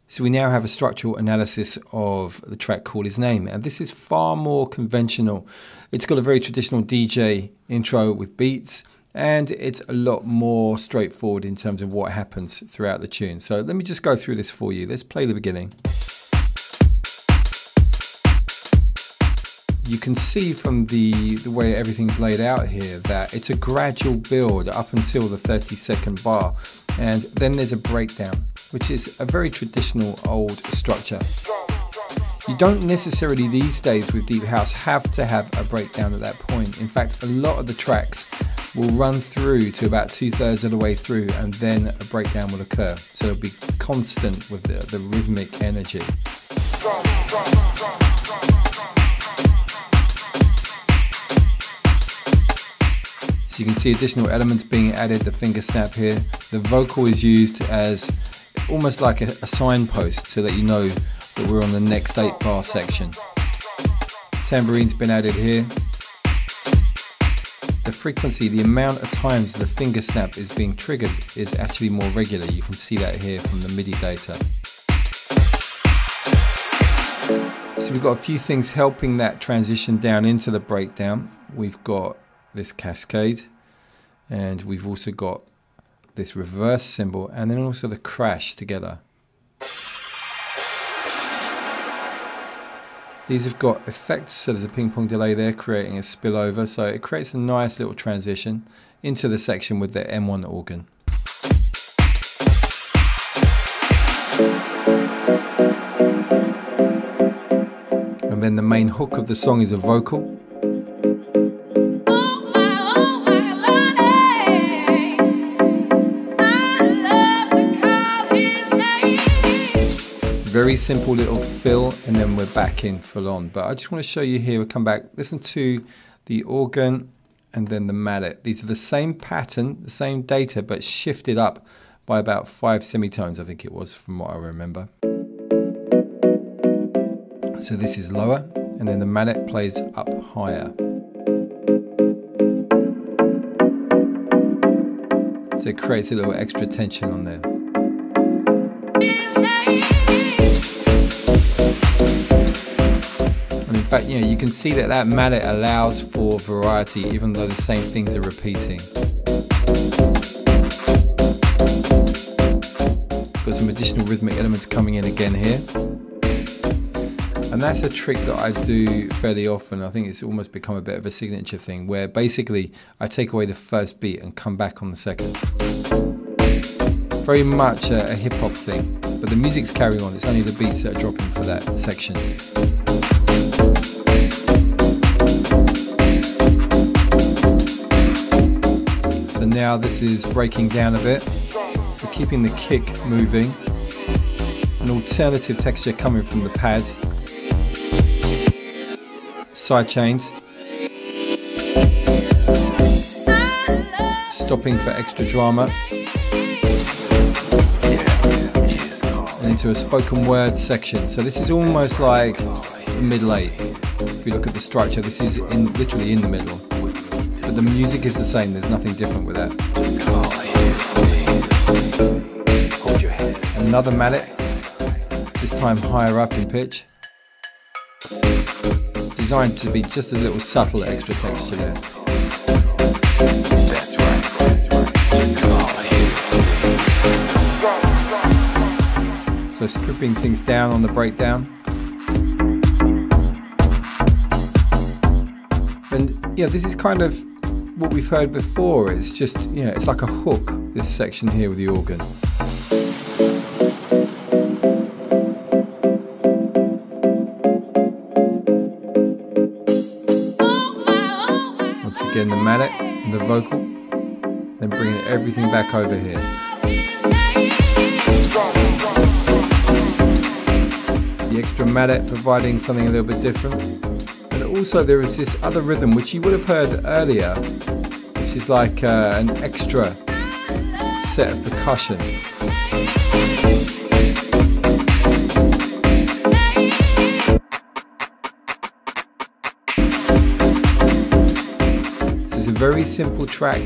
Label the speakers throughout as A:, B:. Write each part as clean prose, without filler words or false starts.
A: So we now have a structural analysis of the track called His Name, and this is far more conventional. It's got a very traditional DJ intro with beats, and it's a lot more straightforward in terms of what happens throughout the tune. So let me just go through this for you. Let's play the beginning. You can see from the way everything's laid out here that it's a gradual build up until the 30-second bar, and then there's a breakdown, which is a very traditional old structure. You don't necessarily these days with Deep House have to have a breakdown at that point. In fact, a lot of the tracks will run through to about 2/3 of the way through, and then a breakdown will occur. So it'll be constant with the rhythmic energy. So you can see additional elements being added, the finger snap here. The vocal is used as almost like a signpost to let you know that we're on the next 8-bar section. Tambourine's been added here. The frequency, the amount of times the finger snap is being triggered is actually more regular. You can see that here from the MIDI data. So we've got a few things helping that transition down into the breakdown. We've got this cascade, and we've also got this reverse cymbal, and then also the crash together. These have got effects, so there's a ping pong delay there creating a spillover, so it creates a nice little transition into the section with the M1 organ. And then the main hook of the song is a vocal. Very simple little fill, and then we're back in full on. But I just want to show you here, we'll come back, listen to the organ and then the mallet. These are the same pattern, the same data, but shifted up by about 5 semitones, I think it was, from what I remember. So this is lower, and then the mallet plays up higher. So it creates a little extra tension on there. In fact, you can see that mallet allows for variety, even though the same things are repeating. Got some additional rhythmic elements coming in again here. And that's a trick that I do fairly often. I think it's almost become a bit of a signature thing, where basically I take away the first beat and come back on the second. Very much a hip-hop thing, but the music's carrying on. It's only the beats that are dropping for that section. So now this is breaking down a bit. We're keeping the kick moving. An alternative texture coming from the pad. Sidechained. Stopping for extra drama. And into a spoken word section. So this is almost like middle 8. If you look at the structure, this is literally in the middle. But the music is the same, there's nothing different with that. Another mallet, this time higher up in pitch. It's designed to be just a little subtle extra texture there. So stripping things down on the breakdown. And yeah, this is kind of what we've heard before. It's just, it's like a hook, this section here with the organ. Once again, the mallet and the vocal, then bringing everything back over here. The extra mallet providing something a little bit different. And also there is this other rhythm which you would have heard earlier, which is like an extra set of percussion. This is a very simple track,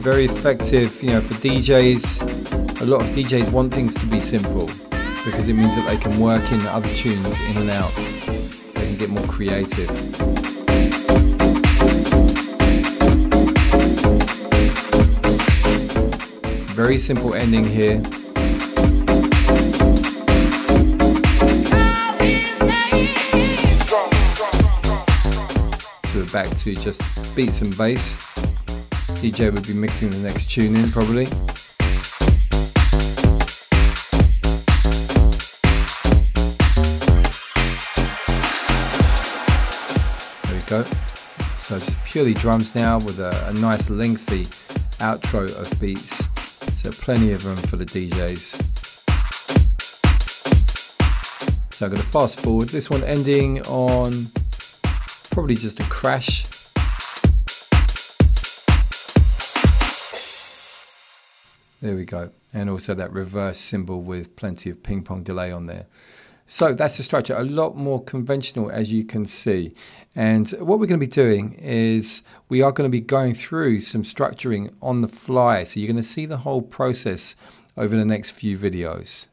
A: very effective, for DJs. A lot of DJs want things to be simple. because it means that they can work in other tunes in and out. They can get more creative. Very simple ending here. So we're back to just beats and bass. DJ would be mixing the next tune in probably. There we go. So just purely drums now with a nice lengthy outro of beats. So plenty of room for the DJs. So I'm going to fast forward. This one ending on probably just a crash. There we go. And also that reverse cymbal with plenty of ping pong delay on there. So that's the structure, a lot more conventional as you can see. And what we're going to be doing is we are going to be going through some structuring on the fly. So you're going to see the whole process over the next few videos.